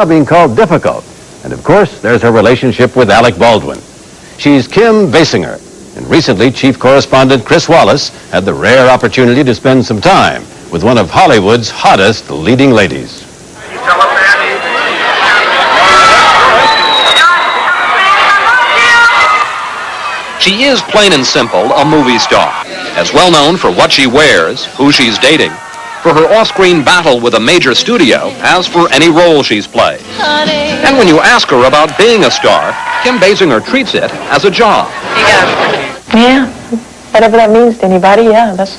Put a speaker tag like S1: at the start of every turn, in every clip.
S1: being called difficult. And of course, there's her relationship with Alec Baldwin. She's Kim Basinger, and recently Chief Correspondent Chris Wallace had the rare opportunity to spend some time with one of Hollywood's hottest leading ladies.
S2: She is plain and simple a movie star, as well known for what she wears, who she's dating, for her off-screen battle with a major studio as for any role she's played. And when you ask her about being a star, Kim Basinger treats it as a job.
S3: Yeah, whatever that means to anybody, yeah, that's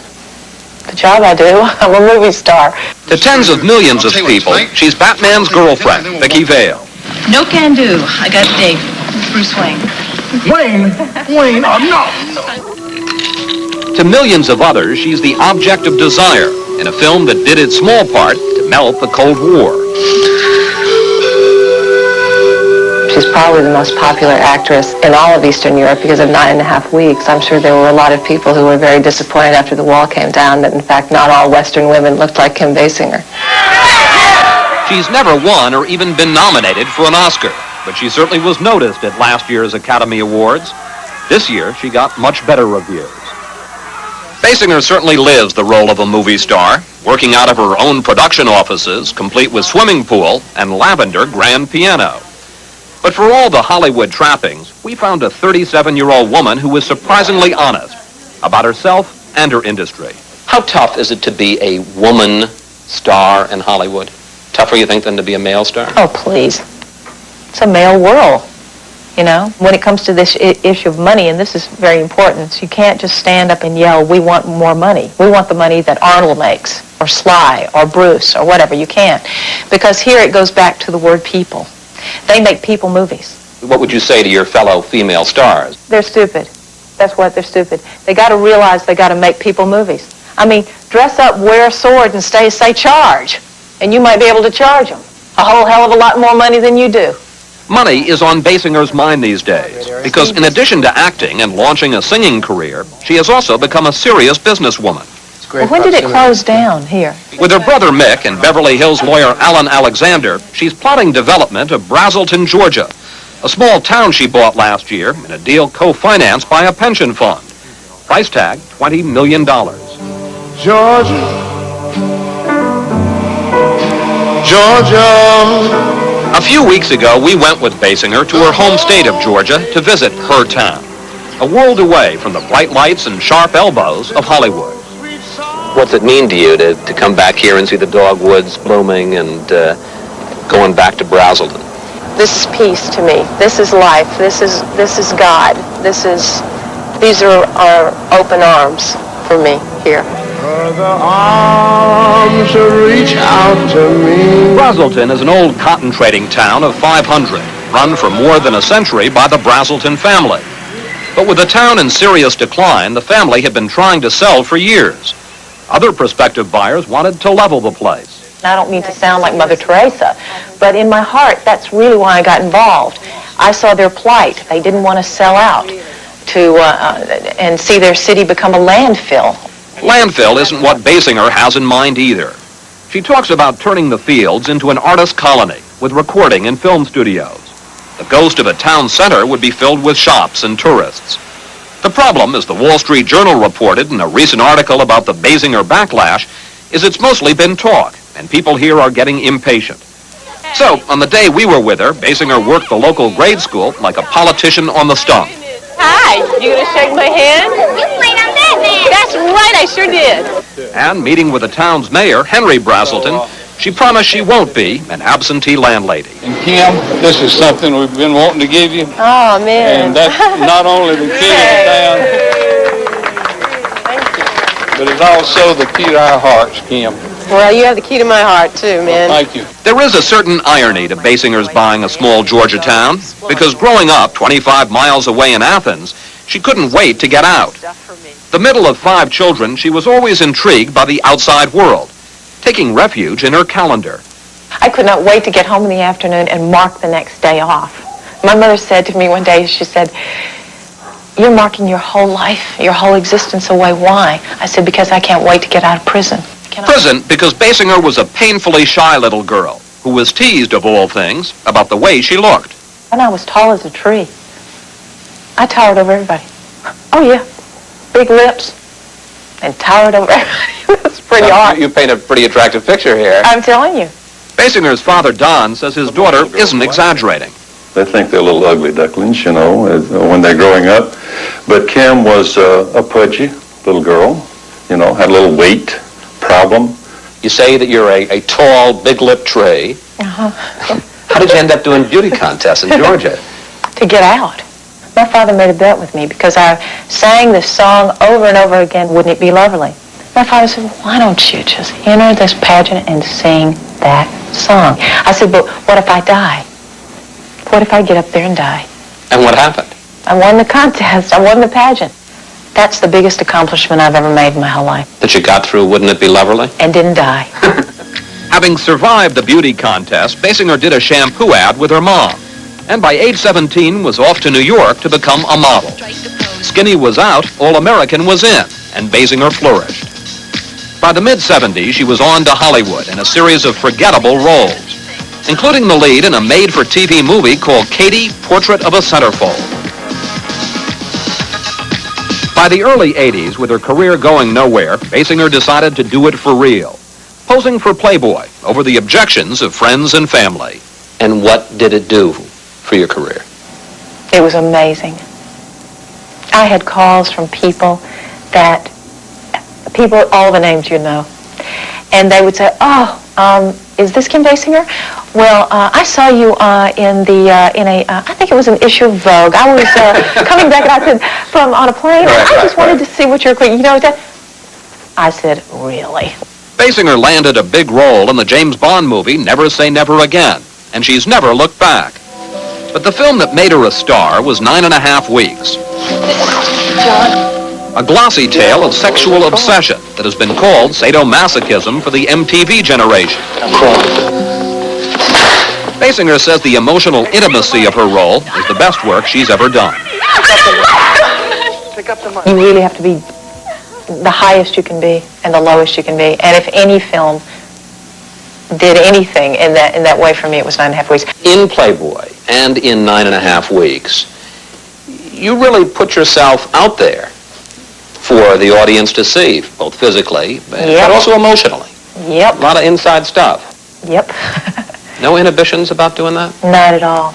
S3: the job I do. I'm a movie star.
S2: To tens of millions of people, she's Batman's girlfriend, Vicky Vale.
S4: No can do. I got Dave, Bruce Wayne.
S5: Wayne, oh no.
S2: To millions of others, she's the object of desire in a film that did its small part to melt the Cold War.
S3: She's probably the most popular actress in all of Eastern Europe because of 9.5 weeks. I'm sure there were a lot of people who were very disappointed after the wall came down that, in fact, not all Western women looked like Kim Basinger.
S2: She's never won or even been nominated for an Oscar, but she certainly was noticed at last year's Academy Awards. This year, she got much better reviews. Basinger certainly lives the role of a movie star, working out of her own production offices, complete with swimming pool and lavender grand piano. But for all the Hollywood trappings, we found a 37-year-old woman who was surprisingly honest about herself and her industry. How tough is it to be a woman star in Hollywood? Tougher, you think, than to be a male star?
S3: Oh, please. It's a male world, you know. When it comes to this issue of money, and this is very important, so you can't just stand up and yell, we want more money. We want the money that Arnold makes, or Sly, or Bruce, or whatever. You can't. Because here it goes back to the word people. They make people movies.
S2: What would you say to your fellow female stars?
S3: They're stupid. That's what, they're stupid. They got to realize they got to make people movies. I mean, dress up, wear a sword, and say charge. And you might be able to charge them a whole hell of a lot more money than you do.
S2: Money is on Basinger's mind these days, because in addition to acting and launching a singing career, she has also become a serious businesswoman.
S3: Well, when did it close down here?
S2: With her brother Mick and Beverly Hills lawyer Alan Alexander, she's plotting development of Brazelton, Georgia, a small town she bought last year in a deal co-financed by a pension fund. Price tag, $20 million.
S5: Georgia, Georgia.
S2: A few weeks ago, we went with Basinger to her home state of Georgia to visit her town, a world away from the bright lights and sharp elbows of Hollywood. What's it mean to you to come back here and see the dogwoods blooming and going back to Brazelton?
S3: This is peace to me. This is life. This is God. These are our open arms for me here.
S5: The arms reach out to me.
S2: Brazelton is an old cotton trading town of 500, run for more than a century by the Brazelton family. But with the town in serious decline, the family had been trying to sell for years. Other prospective buyers wanted to level the place.
S3: I don't mean to sound like Mother Teresa, but in my heart, that's really why I got involved. I saw their plight. They didn't want to sell out and see their city become a landfill.
S2: Landfill isn't what Basinger has in mind either. She talks about turning the fields into an artist colony with recording and film studios. The ghost of a town center would be filled with shops and tourists. The problem, as the Wall Street Journal reported in a recent article about the Basinger backlash, is it's mostly been talk, and people here are getting impatient. So, on the day we were with her, Basinger worked the local grade school like a politician on the stump.
S3: Hi, you gonna shake my hand?
S4: You played on Batman.
S3: That's right, I sure did.
S2: And meeting with the town's mayor, Henry Brazelton, she promised she won't be an absentee landlady.
S6: And Kim, this is something we've been wanting to give you.
S3: Oh, man.
S6: And that's not only the key to the town, but it's also the key to our hearts, Kim.
S3: Well, you have the key to my heart, too, man.
S6: Thank you.
S2: There is a certain irony to Basinger's buying a small Georgia town, because growing up 25 miles away in Athens, she couldn't wait to get out. The middle of 5 children, she was always intrigued by the outside world, taking refuge in her calendar.
S3: I could not wait to get home in the afternoon and mark the next day off. My mother said to me one day, she said, "You're marking your whole life, your whole existence away. Why?" I said, "Because I can't wait to get out of prison."
S2: Prison because Basinger was a painfully shy little girl who was teased, of all things, about the way she looked.
S3: And I was tall as a tree. I towered over everybody. Oh, yeah. Big lips and towered over everybody. It was pretty hard.
S7: You paint a pretty attractive picture here.
S3: I'm telling you.
S2: Basinger's father, Don, says his daughter isn't exaggerating.
S8: They think they're little ugly ducklings, you know, when they're growing up. But Kim was a pudgy little girl, you know, had a little weight problem.
S7: You say that you're a tall, big-lipped tree.
S3: Uh-huh.
S7: How did you end up doing beauty contests in Georgia?
S3: To get out. My father made a bet with me because I sang this song over and over again, Wouldn't It Be Lovely? My father said, well, why don't you just enter this pageant and sing that song? I said, but what if I die? What if I get up there and die?
S7: And what happened?
S3: I won the contest. I won the pageant. That's the biggest accomplishment I've ever made in my whole life.
S7: That you got through Wouldn't It Be Lovely?
S3: And didn't die.
S2: Having survived the beauty contest, Basinger did a shampoo ad with her mom, and by age 17 was off to New York to become a model. Skinny was out, All American was in, and Basinger flourished. By the mid-70s, she was on to Hollywood in a series of forgettable roles, including the lead in a made-for-TV movie called Katie, Portrait of a Centerfold. By the early 80s, with her career going nowhere, Basinger decided to do it for real, posing for Playboy over the objections of friends and family.
S7: And what did it do for your career?
S3: It was amazing. I had calls from people, all the names you know, and they would say, is this Kim Basinger? Well, I saw you I think it was an issue of Vogue. I was coming back, and I said, on a plane, and I just wanted to see what you're, you know, I said, really?
S2: Basinger landed a big role in the James Bond movie Never Say Never Again, and she's never looked back. But the film that made her a star was 9.5 Weeks. A glossy tale of sexual obsession that has been called sadomasochism for the MTV generation. Basinger says the emotional intimacy of her role is the best work she's ever done.
S3: You really have to be the highest you can be and the lowest you can be. And if any film did anything in that way for me, it was 9.5 Weeks.
S7: In Playboy and in 9.5 Weeks, you really put yourself out there for the audience to see, both physically, but also emotionally.
S3: Yep.
S7: A lot of inside stuff.
S3: Yep.
S7: No inhibitions about doing that?
S3: Not at all.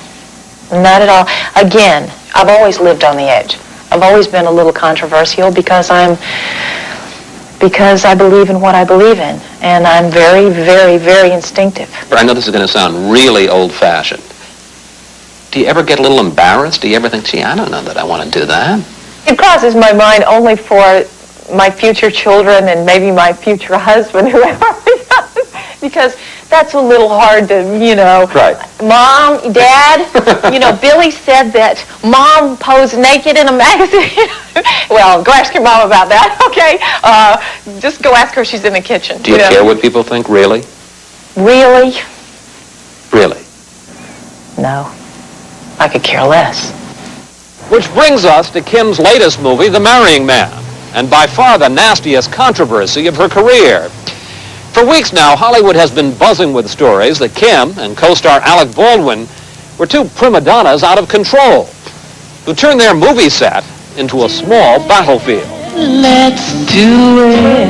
S3: Not at all. Again, I've always lived on the edge. I've always been a little controversial because I believe in what I believe in, and I'm very, very, very instinctive.
S7: But I know this is going to sound really old-fashioned. Do you ever get a little embarrassed? Do you ever think, gee, I don't know that I want to do that?
S3: It crosses my mind only for my future children and maybe my future husband, whoever, because that's a little hard to, you know.
S7: Right.
S3: Mom, Dad, you know, Billy said that Mom posed naked in a magazine. Well, go ask your mom about that, okay? Just go ask her, she's in the kitchen.
S7: Do you care what people think, really?
S3: Really?
S7: Really?
S3: No. I could care less.
S2: Which brings us to Kim's latest movie, The Marrying Man, and by far the nastiest controversy of her career. For weeks now, Hollywood has been buzzing with stories that Kim and co-star Alec Baldwin were two prima donnas out of control, who turned their movie set into a small battlefield.
S9: Let's do it,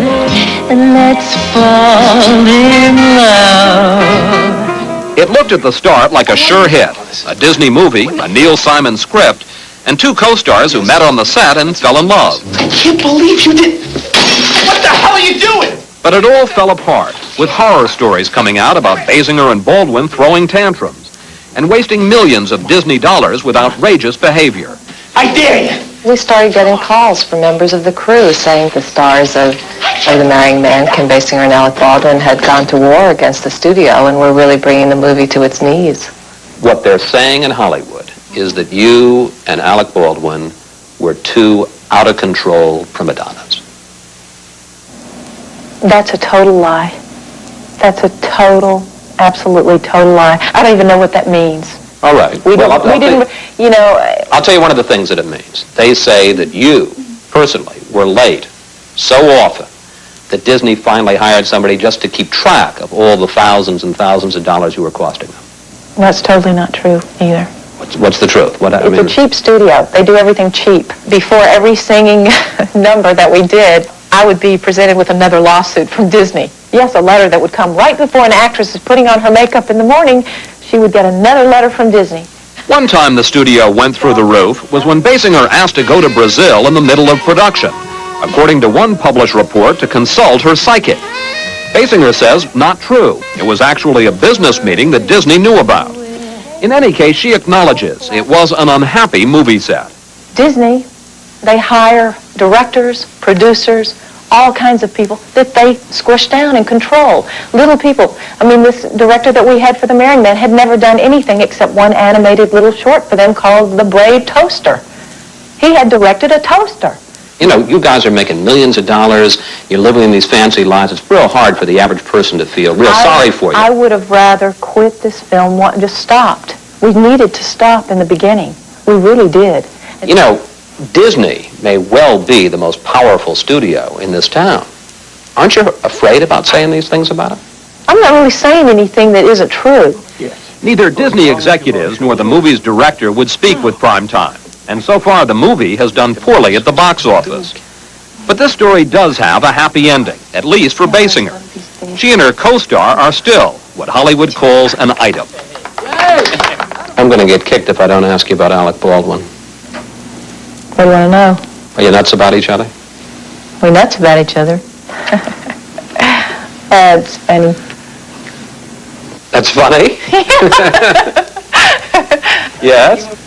S9: and let's fall in love.
S2: It looked at the start like a sure hit, a Disney movie, a Neil Simon script, and two co-stars who met on the set and fell in love.
S5: I can't believe you did. What the hell are you doing?
S2: But it all fell apart, with horror stories coming out about Basinger and Baldwin throwing tantrums and wasting millions of Disney dollars with outrageous behavior.
S5: I dare you.
S3: We started getting calls from members of the crew saying the stars of The Marrying Man, Kim Basinger and Alec Baldwin, had gone to war against the studio and were really bringing the movie to its knees.
S7: What they're saying in Hollywood is that you and Alec Baldwin were two out-of-control prima donnas.
S3: That's a total lie. That's a total, absolutely total lie. I don't even know what that means.
S7: All right.
S3: I'll
S7: tell you one of the things that it means. They say that you, personally, were late so often that Disney finally hired somebody just to keep track of all the thousands and thousands of dollars you were costing them?
S3: That's totally not true either.
S7: What's the truth?
S3: It's a cheap studio. They do everything cheap. Before every singing number that we did, I would be presented with another lawsuit from Disney. Yes, a letter that would come right before an actress is putting on her makeup in the morning. She would get another letter from Disney.
S2: One time the studio went through the roof was when Basinger asked to go to Brazil in the middle of production, according to one published report, to consult her psychic. Basinger says not true. It was actually a business meeting that Disney knew about. In any case, she acknowledges it was an unhappy movie set.
S3: Disney, they hire directors, producers, all kinds of people that they squish down and control. Little people. I mean, this director that we had for The Marrying Man had never done anything except one animated little short for them called The Braid Toaster. He had directed a toaster.
S7: You know, you guys are making millions of dollars. You're living in these fancy lives. It's real hard for the average person to feel real sorry for you.
S3: I would have rather quit this film, just stopped. We needed to stop in the beginning. We really did.
S7: You know, Disney may well be the most powerful studio in this town. Aren't you afraid about saying these things about it?
S3: I'm not really saying anything that isn't true.
S2: Neither Disney executives nor the movie's director would speak with prime time. And so far, the movie has done poorly at the box office. But this story does have a happy ending, at least for Basinger. She and her co-star are still what Hollywood calls an item.
S7: I'm going to get kicked if I don't ask you about Alec Baldwin.
S3: What do you want to know?
S7: Are you nuts about each other?
S3: We're nuts about each other. That's funny.
S7: That's funny? Yes?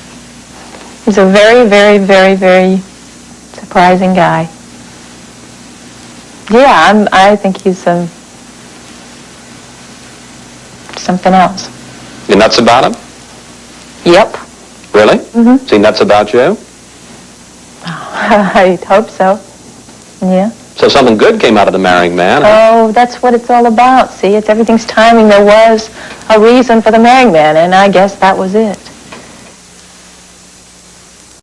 S3: He's a very, very, very, very surprising guy. Yeah, I think he's something else.
S7: You're nuts about him?
S3: Yep.
S7: Really?
S3: Mm-hmm.
S7: Is he nuts about you?
S3: I hope so. Yeah.
S7: So something good came out of The Marrying Man.
S3: Oh, that's what it's all about. See, it's everything's timing. There was a reason for The Marrying Man, and I guess that was it.